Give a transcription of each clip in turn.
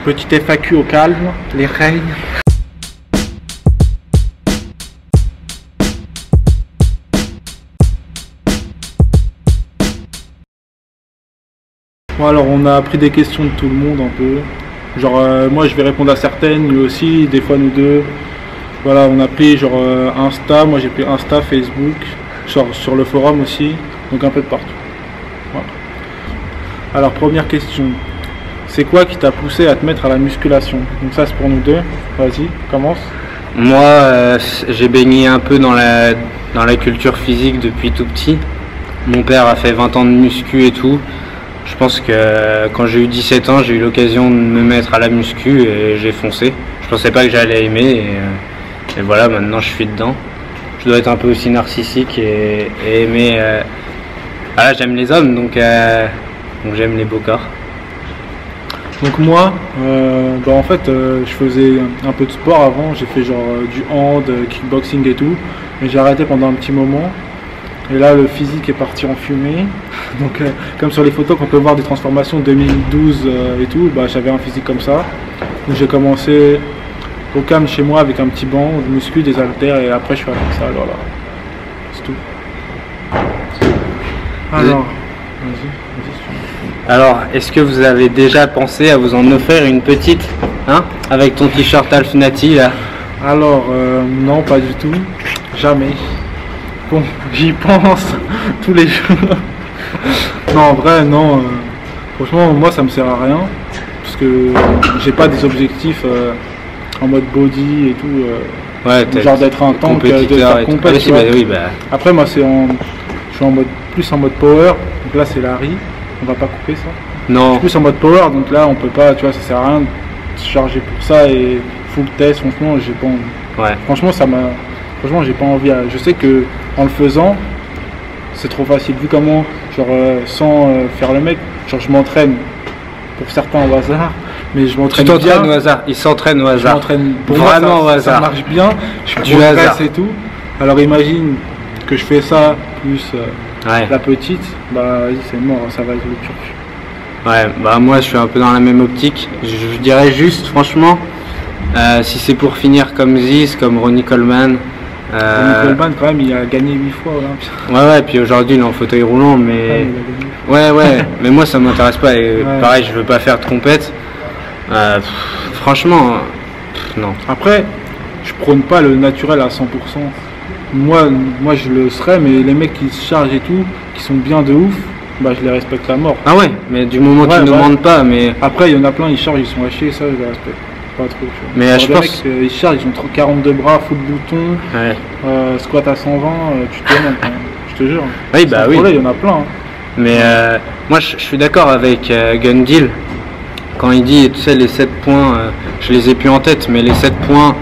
Petit FAQ au calme, les règles. Bon, alors on a pris des questions de tout le monde un peu. Genre moi je vais répondre à certaines, lui aussi, des fois nous deux. Voilà, on a pris genre Insta, moi j'ai pris Insta, Facebook, genre sur le forum aussi, donc un peu de partout. Voilà. Alors première question, c'est quoi qui t'a poussé à te mettre à la musculation? Donc ça c'est pour nous deux, vas-y, commence. Moi, j'ai baigné un peu dans la culture physique depuis tout petit. Mon père a fait 20 ans de muscu et tout. Je pense que quand j'ai eu 17 ans, j'ai eu l'occasion de me mettre à la muscu et j'ai foncé. Je pensais pas que j'allais aimer et voilà, maintenant je suis dedans. Je dois être un peu aussi narcissique et aimer... Voilà, j'aime les hommes, donc j'aime les beaux corps. Donc moi, en fait, je faisais un peu de sport avant. J'ai fait genre du hand, kickboxing et tout. Mais j'ai arrêté pendant un petit moment. Et là, le physique est parti en fumée. Donc, comme sur les photos qu'on peut voir des transformations 2012 et tout, j'avais un physique comme ça. Donc j'ai commencé au calme chez moi avec un petit banc, de muscu, des haltères et après je suis allé à la salle. Voilà. C'est tout. Alors, vas-y. Alors, est-ce que vous avez déjà pensé à vous en offrir une petite, hein, avec ton t-shirt Alfnati là? Alors, non, pas du tout. Jamais. Bon, j'y pense tous les jours. Non, en vrai, non. Franchement, moi, ça me sert à rien. Parce que j'ai pas des objectifs en mode body et tout. Ouais, genre d'être un tank, de faire compétition. Après, moi, je suis plus en mode power. Donc là, c'est Larry. On va pas couper ça. Non. Je suis plus en mode power. Donc là, on peut pas, tu vois, ça sert à rien de se charger pour ça. Et full test, franchement, j'ai pas envie. Ouais. Franchement, j'ai pas envie. Je sais que en le faisant, c'est trop facile. Vu comment, genre, sans faire le mec, genre, je m'entraîne pour certains au hasard, mais je m'entraîne bien. Tu t'entraînes au hasard, il s'entraîne au hasard. Je m'entraîne pour vraiment moi, au hasard. Ça marche bien, je du hasard et tout. Alors imagine que je fais ça plus la petite, vas-y, c'est mort, ça va être le turc. Ouais, moi je suis un peu dans la même optique. Je dirais juste, franchement, si c'est pour finir comme Ziz, comme Ronnie Coleman. Ronnie Coleman, quand même, il a gagné 8 fois Olympia. Ouais, puis aujourd'hui il est en fauteuil roulant, mais. Ouais, mais moi ça m'intéresse pas. Et pareil, je veux pas faire de compète. Franchement, non. Après, je prône pas le naturel à 100%. Moi je le serais, mais les mecs qui se chargent et tout, qui sont bien de ouf, je les respecte à mort. Ah ouais, mais du moment qu'ils ne demandent pas, mais... Après, il y en a plein, ils chargent, ils sont hachés, ça je les respecte pas trop. Mais je pense... mecs, ils chargent, ils ont 42 bras, full bouton, squat à 120, tu te demandes, je te jure. Oui, oui. Il y en a plein. Hein. Mais moi je suis d'accord avec Gundil quand il dit, tu sais, les 7 points, je les ai plus en tête, mais les 7 points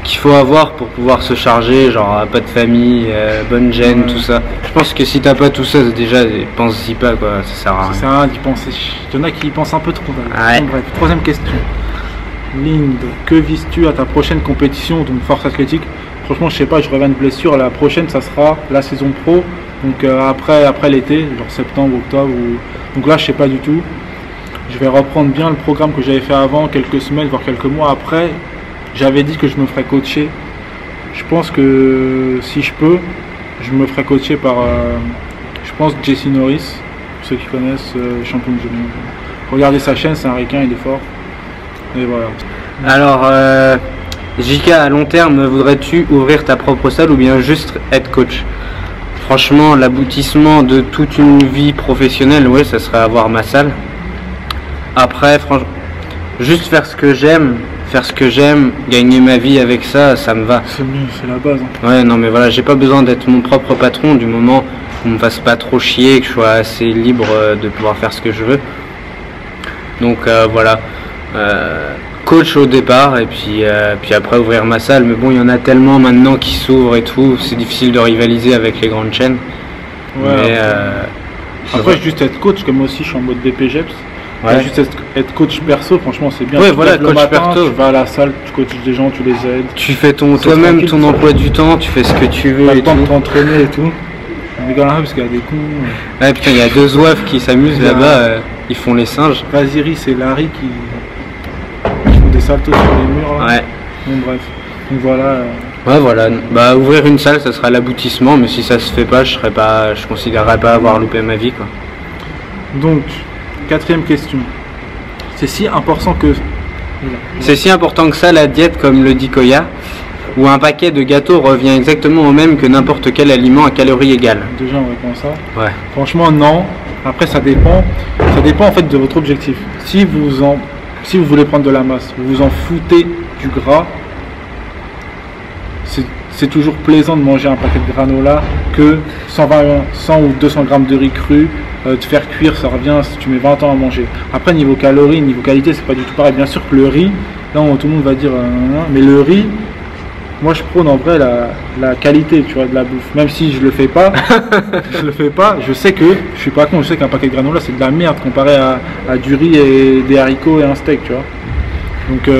qu'il faut avoir pour pouvoir se charger, genre pas de famille, bonne gêne, tout ça. Je pense que si t'as pas tout ça, déjà, pense-y pas, quoi, ça sert à rien. Ça sert à rien d'y penser. Il y en a qui y pensent un peu trop. Ouais. Bref, troisième question. Lind, que vises-tu à ta prochaine compétition, donc force athlétique? Franchement, je sais pas, je reviens de blessure. La prochaine, ça sera la saison pro, donc après l'été, genre septembre, octobre. Donc là, je sais pas du tout. Je vais reprendre bien le programme que j'avais fait avant, quelques semaines, voire quelques mois après. J'avais dit que je me ferais coacher. Je pense que si je peux, je me ferai coacher par, je pense, Jesse Norris, pour ceux qui connaissent, champion du monde. Regardez sa chaîne, c'est un requin, il est fort. Et voilà. Alors, JK, à long terme, voudrais-tu ouvrir ta propre salle ou bien juste être coach? Franchement, l'aboutissement de toute une vie professionnelle, ouais, ça serait avoir ma salle. Après, franchement, juste faire ce que j'aime, gagner ma vie avec ça, ça me va. C'est mieux, c'est la base. Hein. Ouais, non mais voilà, j'ai pas besoin d'être mon propre patron du moment où on me fasse pas trop chier, que je sois assez libre de pouvoir faire ce que je veux. Donc voilà, coach au départ et puis après ouvrir ma salle. Mais bon, il y en a tellement maintenant qui s'ouvrent et tout, c'est difficile de rivaliser avec les grandes chaînes. Ouais, mais après juste être coach, comme moi aussi je suis en mode BPGEPS. Ouais. Juste être coach perso, franchement c'est bien. Ouais, tu voilà, coach perso. Tu vas à la salle, tu coaches des gens, tu les aides. Tu fais toi-même ton emploi du temps, tu fais ce que tu veux. T'as le temps de t'entraîner et tout. On rigole un peu parce qu'il y a des cons. Ouais, putain, il y a deux zouaves qui s'amusent là-bas, ils font les singes. Vaziri, c'est Larry ces saltos sur les murs là. Ouais. Bon bref. Donc voilà. Ouais, voilà. Bah, ouvrir une salle, ça sera l'aboutissement, mais si ça se fait pas, je considérerais pas avoir loupé ma vie, quoi. Donc, 4e question. C'est si important que... C'est si important que ça, la diète, comme le dit Koya, où un paquet de gâteaux revient exactement au même que n'importe quel aliment à calories égales. Déjà, on répond à ça. Ouais. Franchement, non. Après, ça dépend. Ça dépend en fait de votre objectif. Si vous voulez prendre de la masse, vous vous en foutez du gras, c'est toujours plaisant de manger un paquet de granola que 100 ou 200 grammes de riz cru, te faire cuire, ça revient si tu mets 20 ans à manger. Après, niveau calories, niveau qualité, c'est pas du tout pareil. Bien sûr que le riz, là, tout le monde va dire, mais le riz, moi je prône en vrai la qualité, tu vois, de la bouffe. Même si je le fais pas, je sais que, je suis pas con, je sais qu'un paquet de granola c'est de la merde comparé à du riz et des haricots et un steak, tu vois. Donc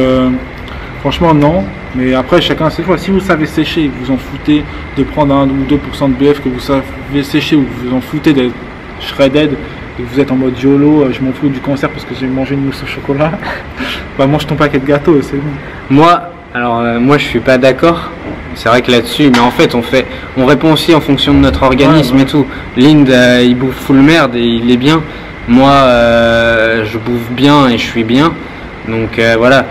franchement non, mais après chacun ses choix. Si vous savez sécher et que vous en foutez de prendre 1 ou 2% de BF, que vous savez sécher ou que vous en foutez d'être shredded et que vous êtes en mode YOLO, je m'en fous du concert parce que j'ai mangé une mousse au chocolat, bah mange ton paquet de gâteaux et c'est bon. Moi je suis pas d'accord, c'est vrai que là-dessus, mais en fait on répond aussi en fonction de notre organisme et tout. Lind il bouffe full merde et il est bien, moi je bouffe bien et je suis bien, donc voilà.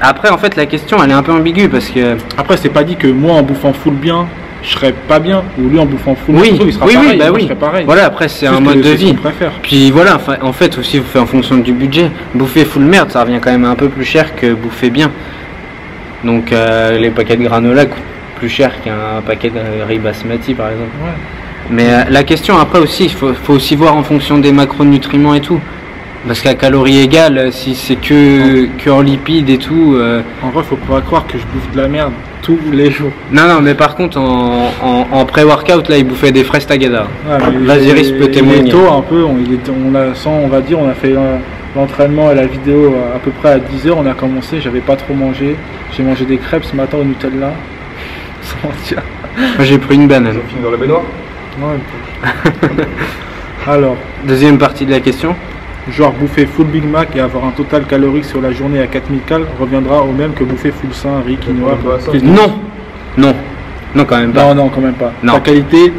Après en fait la question elle est un peu ambiguë parce que... Après c'est pas dit que moi en bouffant full bien, je serais pas bien, ou lui en bouffant full bien, il sera pareil, bah moi, je serais pareil. Voilà, après c'est un mode de vie. Puis voilà, en fait aussi vous faites en fonction du budget. Bouffer full merde ça revient quand même un peu plus cher que bouffer bien. Donc les paquets de granola coûtent plus cher qu'un paquet de riz basmati par exemple. Ouais. Mais la question après aussi, il faut aussi voir en fonction des macronutriments et tout. Parce qu'à calories égales, si c'est que en lipides et tout... En vrai, faut pas croire que je bouffe de la merde tous les jours. Non, mais par contre, en pré-workout, là, il bouffait des fraises tagada. Ouais, Vaziris peut témoigner. Il est tôt un peu, on va dire, on a fait l'entraînement et la vidéo à peu près à 10h, on a commencé, j'avais pas trop mangé. J'ai mangé des crêpes ce matin au Nutella. Sans mentir. Moi, j'ai pris une banane. Ils ont fini dans la baignoire. Ouais, alors, deuxième partie de la question. Genre bouffer full Big Mac et avoir un total calorique sur la journée à 4000 cal reviendra au même que bouffer full sein, riz, quinoa. Non, quand même pas. Non, quand même pas. Non. Ta qualité,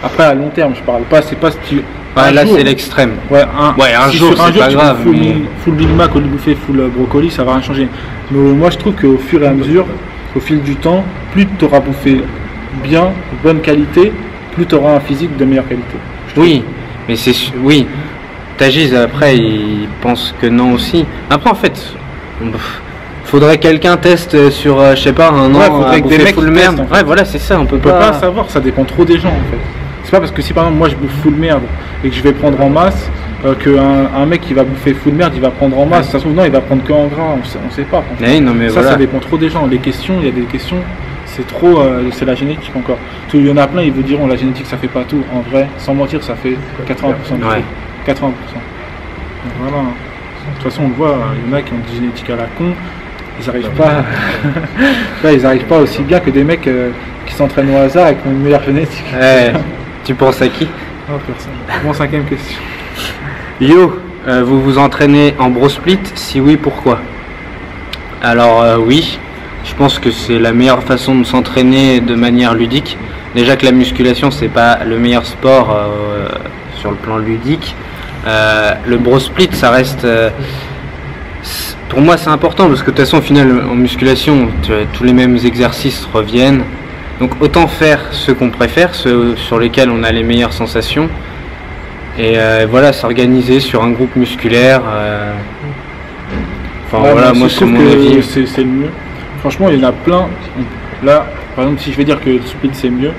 après à long terme, je parle pas, c'est pas si tu... Ouais, là c'est l'extrême. Ouais, un si jour c'est pas tu grave. bouffes Mais... full Big Mac au lieu de bouffer full brocoli, ça va rien changer. Mais moi je trouve qu'au fur et à mesure, au fil du temps, plus tu auras bouffé bien, bonne qualité, plus tu auras un physique de meilleure qualité. Oui, mais c'est... Oui. Tagiz après il pense que non aussi. Après en fait, faudrait quelqu'un teste sur je sais pas un an faudrait que des mecs full merde. En fait. Ouais voilà c'est ça, on peut pas savoir, ça dépend trop des gens en fait. C'est pas parce que si par exemple moi je bouffe full merde et que je vais prendre en masse qu'un mec qui va bouffer full merde il va prendre en masse. Ça se trouve non il va prendre que en gras, on sait pas. Oui, non, mais ça dépend trop des gens. Les questions, il y a des questions, c'est trop, c'est la génétique encore. Il y en a plein, ils vous diront la génétique ça fait pas tout. En vrai, sans mentir, ça fait 80% du truc. 80%. Donc voilà. De toute façon, on le voit, il y en a qui ont des génétiques à la con, ils n'arrivent pas. Là, ils n'arrivent pas aussi bien que des mecs qui s'entraînent au hasard et qui ont une meilleure génétique. Ouais. Tu penses à qui? Oh, personne. Bon, 5e question. Yo, vous vous entraînez en bro split? Si oui, pourquoi? Alors oui, je pense que c'est la meilleure façon de s'entraîner de manière ludique. Déjà que la musculation, c'est pas le meilleur sport sur le plan ludique. Le bro split ça reste pour moi c'est important parce que de toute façon au final en musculation tous les mêmes exercices reviennent, donc autant faire ceux qu'on préfère, ceux sur lesquels on a les meilleures sensations et voilà, s'organiser sur un groupe musculaire enfin voilà, moi c'est mon avis, c'est le mieux. Franchement il y en a plein là, par exemple si je vais dire que le split c'est mieux,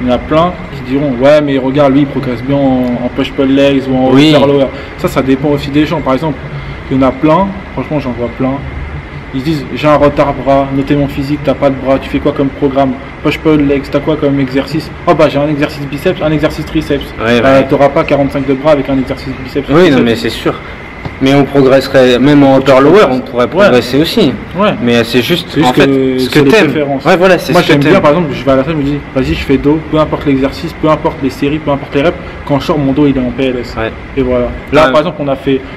il y en a plein qui diront ouais mais regarde lui il progresse bien en push-pull legs ou en lower. Ça dépend aussi des gens. Par exemple il y en a plein, franchement j'en vois plein, ils se disent j'ai un retard bras, notez mon physique, t'as pas de bras, tu fais quoi comme programme? Push-pull legs, t'as quoi comme exercice? Oh bah j'ai un exercice biceps, un exercice triceps. T'auras pas 45 de bras avec un exercice biceps. Oui non mais c'est sûr. Mais on progresserait, même en upper lower, on pourrait progresser aussi. Ouais. Mais c'est juste en fait ce que t'aimes. Ouais, voilà, c'est moi j'aime bien, par exemple, je vais à la salle, je me dis, vas-y, je fais dos, peu importe l'exercice, peu importe les séries, peu importe les reps, quand je sors, mon dos il est en PLS. Ouais. Et voilà. Là, par exemple,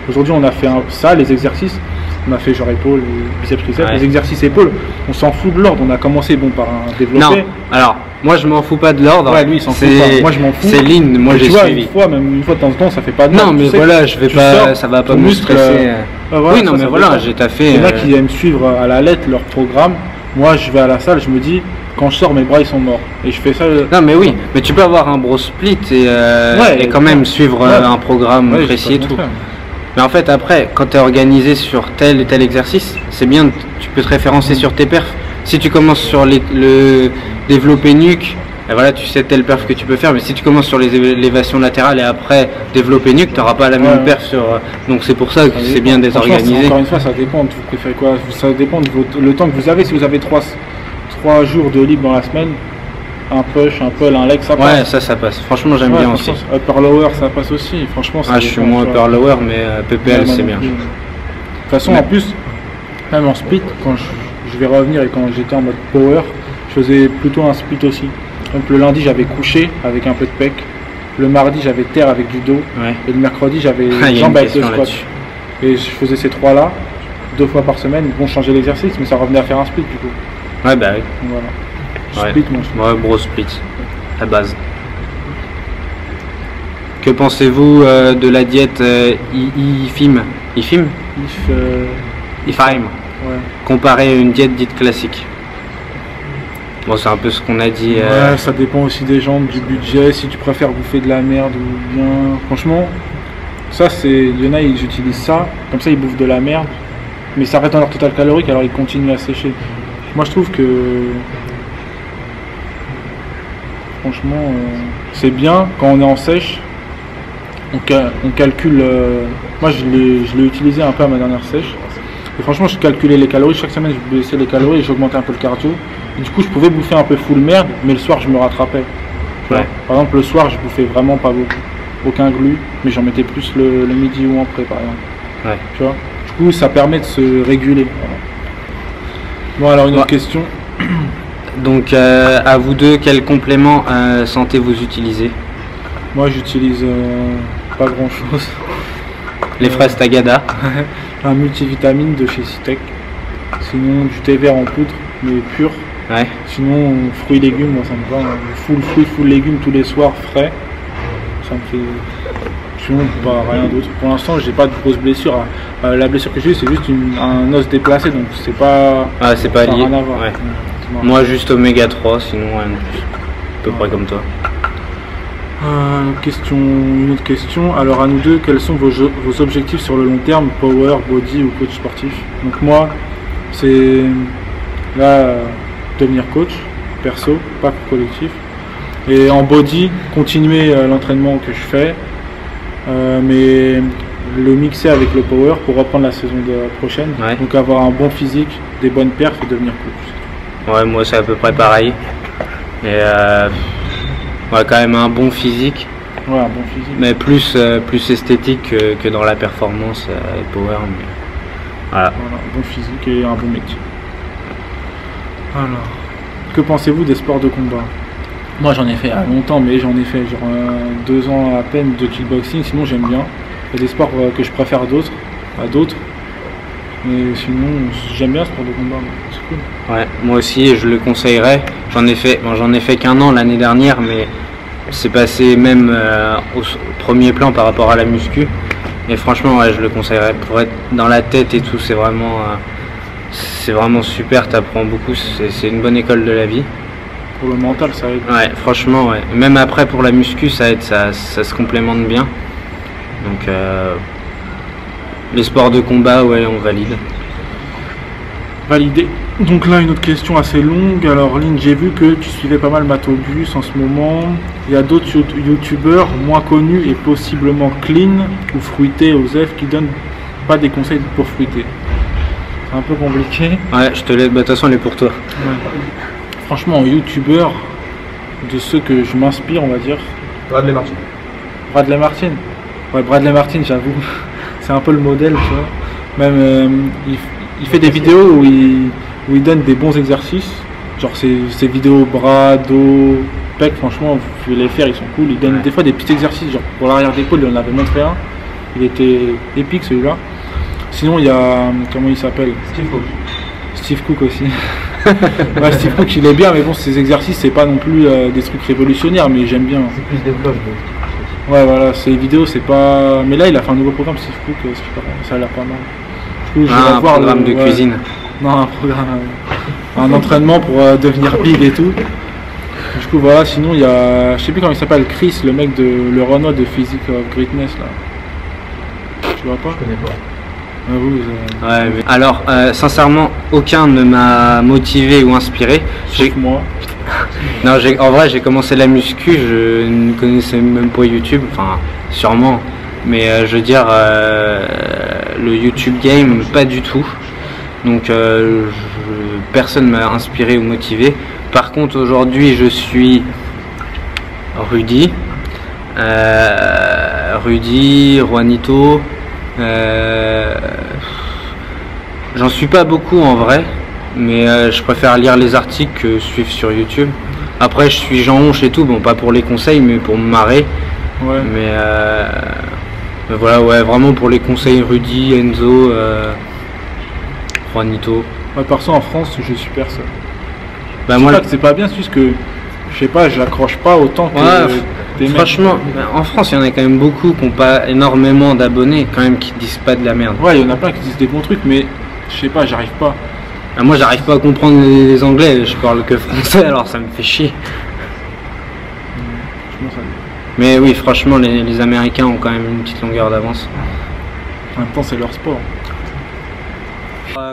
aujourd'hui, on a fait ça, les exercices. On a fait genre épaule et biceps triceps. Ouais. Les exercices épaules, on s'en fout de l'ordre. On a commencé par un développé. Non, alors moi je m'en fous pas de l'ordre. Ouais, lui il s'en fout pas. Moi je m'en fous. C'est Lynn, moi Mais j'ai tu vois, suivi. Une fois de temps en temps, ça fait pas de mal. Non, mais Tu sais voilà, que je vais tu pas, sors, ça va pas ton me muscle, stresser. voilà, oui, non, mais voilà, fait j'ai pas. taffé. Il y en a qui aiment suivre à la lettre leur programme. Moi, je vais à la salle, je me dis, quand je sors, mes bras ils sont morts. Et je fais ça. Non, mais oui, mais tu peux avoir un bro split Ouais, et quand même suivre ouais. un programme Ouais, précis et j'ai pas tout. contraire. Mais en fait, après, quand tu es organisé sur tel et tel exercice, c'est bien, tu peux te référencer sur tes perfs. Si tu commences sur le développé nuque, et voilà, tu sais telle perf que tu peux faire, mais si tu commences sur les élévations latérales et après développer nuque, tu n'auras pas la même perf sur. Donc c'est pour ça que c'est bien d'être Franchement, organisé. Encore une fois, ça dépend. Vous préférez quoi? Ça dépend de le temps que vous avez. Si vous avez 3 jours de libre dans la semaine, un push, un pull, un leg, ça Ouais, passe. ça passe. Franchement, j'aime bien aussi. Upper lower, ça passe aussi. Franchement, ça Ah, je suis dépend, moins tu vois. upper lower, mais PPL, Ouais, moi c'est non bien. plus. De toute façon, Mais- en plus, même en split, quand je vais revenir et quand j'étais en mode power, je faisais plutôt un split aussi. Donc le lundi, j'avais couché avec un peu de pec. Le mardi, j'avais terre avec du dos. Ouais. Et le mercredi, j'avais Ah, il y a une jambes avec le question squat. là-dessus. Et je faisais ces 3-là 2 fois par semaine. Ils vont changer l'exercice, mais ça revenait à faire un split du coup. Ouais, bah oui. Donc, voilà. Ouais. Split, moi, je Ouais, gros split, à base. Que pensez-vous de la diète IFIM IFIM IFIM Ouais. comparé à une diète dite classique? Bon, c'est un peu ce qu'on a dit. Ouais, ça dépend aussi des gens, du budget, si tu préfères bouffer de la merde ou bien. Franchement, ça c'est. Il y en a, ils utilisent ça, comme ça ils bouffent de la merde, mais ça reste dans leur total calorique alors ils continuent à sécher. Moi je trouve que. Franchement, c'est bien quand on est en sèche, on calcule. Moi je l'ai utilisé un peu à ma dernière sèche. Et franchement, je calculais les calories. Chaque semaine, je baissais les calories et j'augmentais un peu le cardio. Et du coup, je pouvais bouffer un peu full merde, mais le soir, je me rattrapais. Tu vois. Ouais. Par exemple, le soir, je bouffais vraiment pas beaucoup. Aucun glu, mais j'en mettais plus le midi ou après, par exemple. Ouais. Tu vois. Du coup, ça permet de se réguler. Voilà. Bon, alors une autre Ouais. question. Donc, à vous deux, quel complément santé vous utilisez? Moi, j'utilise pas grand chose. Les fraises Tagada. Un multivitamine de chez Citec. Sinon, du thé vert en poudre, mais pur. Ouais. Sinon, fruits et légumes, moi ça me va. Full fruits, full légumes tous les soirs, frais. Ça me fait. Sinon, pas rien d'autre. Pour l'instant, j'ai pas de grosses blessures. La blessure que j'ai eue, c'est juste un os déplacé, donc c'est pas. Ah, c'est pas ça a lié. rien à voir. Ouais. Ouais. Moi, juste oméga 3, sinon rien de plus. À peu près comme toi. Une autre question. Alors, à nous deux, quels sont vos objectifs sur le long terme, power, body ou coach sportif? Donc, moi, c'est là, devenir coach, perso, pas collectif. Et en body, continuer l'entraînement que je fais, mais le mixer avec le power pour reprendre la saison prochaine. Ouais. Donc, avoir un bon physique, des bonnes perfs et devenir coach. Ouais, moi, c'est à peu près pareil. Et ouais, quand même un bon physique. Ouais, un bon physique. Mais plus esthétique que dans la performance et power. Mais... Voilà. Voilà, un bon physique et un bon métier. Alors, que pensez-vous des sports de combat? Moi j'en ai fait il y a longtemps, mais j'en ai fait genre 2 ans à peine de kickboxing, sinon j'aime bien. Il y a des sports que je préfère à d'autres. Mais sinon j'aime bien ce sport de combat, c'est cool. Ouais, moi aussi je le conseillerais. J'en ai fait qu'un an l'année dernière, mais c'est passé même au premier plan par rapport à la muscu. Et franchement, ouais, je le conseillerais. Pour être dans la tête et tout, c'est vraiment super. T'apprends beaucoup. C'est une bonne école de la vie. Pour le mental ça aide. Ouais, franchement, ouais. Et même après pour la muscu, ça aide, ça se complémente bien. Donc les sports de combat, ouais, on valide. Validé. Donc là une autre question assez longue. Alors Lynn, j'ai vu que tu suivais pas mal Matobus en ce moment. Il y a d'autres youtubeurs moins connus et possiblement clean ou fruités aux F qui donnent pas des conseils pour fruiter. C'est un peu compliqué. Ouais, je te laisse. Bah, de toute façon, elle est pour toi. Ouais. Franchement, en youtubeur, de ceux que je m'inspire, on va dire. Bradley Martin. Bradley Martin. Ouais, Bradley Martin, j'avoue. C'est un peu le modèle, tu vois. Même, il fait des vidéos où il donne des bons exercices. Genre, ses vidéos bras, dos, pec, franchement, vous pouvez les faire, ils sont cool. Il donne Ouais. des fois des petits exercices. Genre, pour l'arrière d'épaule, il en avait montré un. Il était épique celui-là. Sinon, il y a. Comment il s'appelle? Steve Cook. Steve Cook aussi. Ouais, Steve Cook, il est bien, mais bon, ses exercices, c'est pas non plus des trucs révolutionnaires, mais j'aime bien. C'est plus des vlogs. Ouais, voilà, ses vidéos, c'est pas. Mais là, il a fait un nouveau programme, Steve Cook, ça a l'air pas mal. Du coup, je vais Un voir programme de cuisine. Non, un programme. Un entraînement pour devenir big et tout. Du coup, voilà, sinon, il y a. Je sais plus comment il s'appelle, Chris, le mec de. Le Renault de Physique of Greatness, là. Tu vois pas? Je connais pas. Ah, vous, Ouais, mais... Alors, sincèrement, aucun ne m'a motivé ou inspiré. Sauf moi. Non, en vrai, j'ai commencé la muscu, je ne connaissais même pas YouTube, enfin, sûrement. Mais je veux dire, le YouTube game, pas du tout. Donc, personne m'a inspiré ou motivé. Par contre, aujourd'hui, je suis Rudy, Juanito. J'en suis pas beaucoup en vrai, mais je préfère lire les articles que suivre sur YouTube. Après, je suis Jean Honche et tout, bon, pas pour les conseils, mais pour me marrer. Ouais. Mais voilà, ouais, vraiment pour les conseils, Rudy, Enzo, Juanito. Ouais, perso, en France, je suis personne. Bah, Je sais moi, pas que c'est pas bien, c'est juste que. Je sais pas, j'accroche pas autant que. ouais, des mecs. franchement, en France, il y en a quand même beaucoup qui n'ont pas énormément d'abonnés, quand même, qui disent pas de la merde. Ouais, il y en a plein qui disent des bons trucs, mais je sais pas, j'arrive pas. Moi, j'arrive pas à comprendre les anglais, je parle que français, alors ça me fait chier. Mais oui, franchement, les Américains ont quand même une petite longueur d'avance. En même temps, c'est leur sport.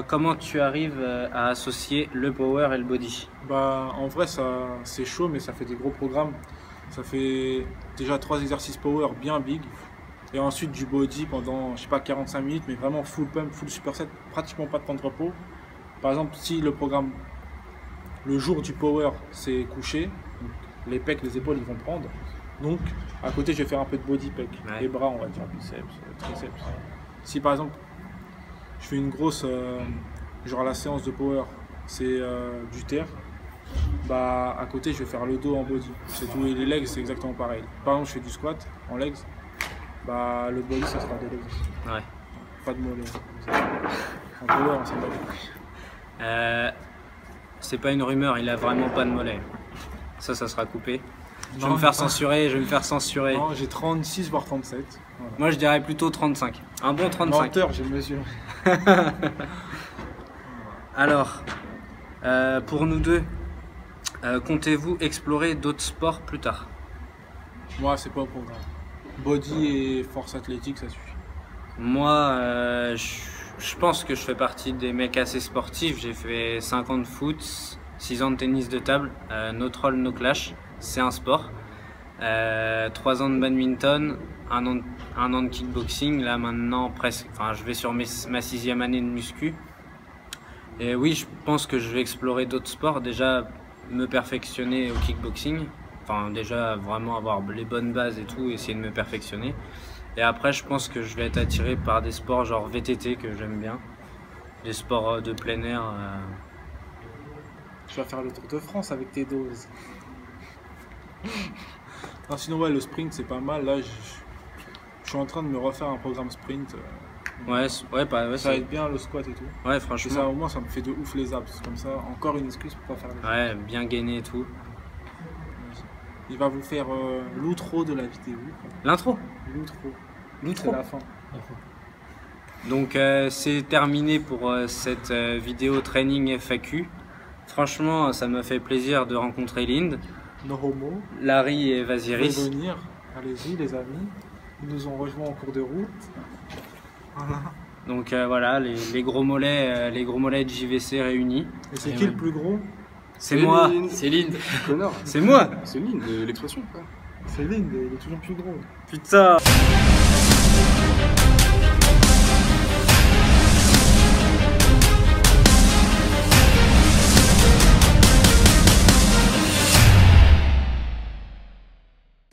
Comment tu arrives à associer le power et le body? Bah, en vrai, ça, c'est chaud, mais ça fait des gros programmes. Ça fait déjà 3 exercices power bien big. Et ensuite du body pendant, je sais pas, 45 minutes, mais vraiment full pump, full superset, pratiquement pas de temps de repos. Par exemple, si le programme, le jour du power, c'est couché, donc les pecs, les épaules, ils vont prendre. Donc, à côté, je vais faire un peu de body pec. Ouais. Les bras, on va dire, biceps, triceps. Si par exemple, je fais une grosse, genre la séance de power, c'est du terre, bah à côté, je vais faire le dos en body. C'est tout. Et les legs, c'est exactement pareil. Par exemple, je fais du squat en legs, bah le body, ça sera des legs. Ouais. Pas de mollets. En power, on s'en bat. C'est pas une rumeur, il a vraiment pas de mollet. Ça sera coupé. Je vais Non, me faire non. censurer, je vais me faire censurer. Non, j'ai 36 voire 37. Voilà. Moi, je dirais plutôt 35. Un bon 35. Menteur, j'ai mesuré. Alors, pour nous deux, comptez-vous explorer d'autres sports plus tard? Moi, c'est pas au programme. Body et force athlétique, ça suffit. Moi, je pense que je fais partie des mecs assez sportifs. J'ai fait 5 ans de foot, 6 ans de tennis de table, no troll, no clash, c'est un sport. 3 ans de badminton, un an de kickboxing, là maintenant presque, enfin je vais sur ma 6e année de muscu. Et oui, je pense que je vais explorer d'autres sports, déjà me perfectionner au kickboxing, enfin déjà vraiment avoir les bonnes bases et tout, essayer de me perfectionner. Et après, je pense que je vais être attiré par des sports genre VTT que j'aime bien, des sports de plein air. Tu vas faire le Tour de France avec tes doses. Non, sinon, ouais, le sprint, c'est pas mal. Là, je suis en train de me refaire un programme sprint. Ouais, ouais, Ça aide bien le squat et tout. ouais, Et ça, franchement, au moins, ça me fait de ouf les abs. Comme ça, encore une excuse pour pas faire les abs. ouais, bien gainé et tout. Il va vous faire l'outro de la vidéo. L'intro. L'outro. C'est L'outro. la fin. Donc c'est terminé pour cette vidéo training FAQ. Franchement, ça m'a fait plaisir de rencontrer Lind, No homo. Larry et Ils veulent Vasiris. venir. Allez-y, les amis. Ils nous ont rejoints en cours de route. Voilà. Donc voilà, les gros mollets de JVC réunis. Et c'est Et qui ouais. le plus gros? C'est moi. C'est Lind. Connard. C'est moi. C'est Lind, l'expression quoi. C'est Lind, il est toujours plus gros. Putain.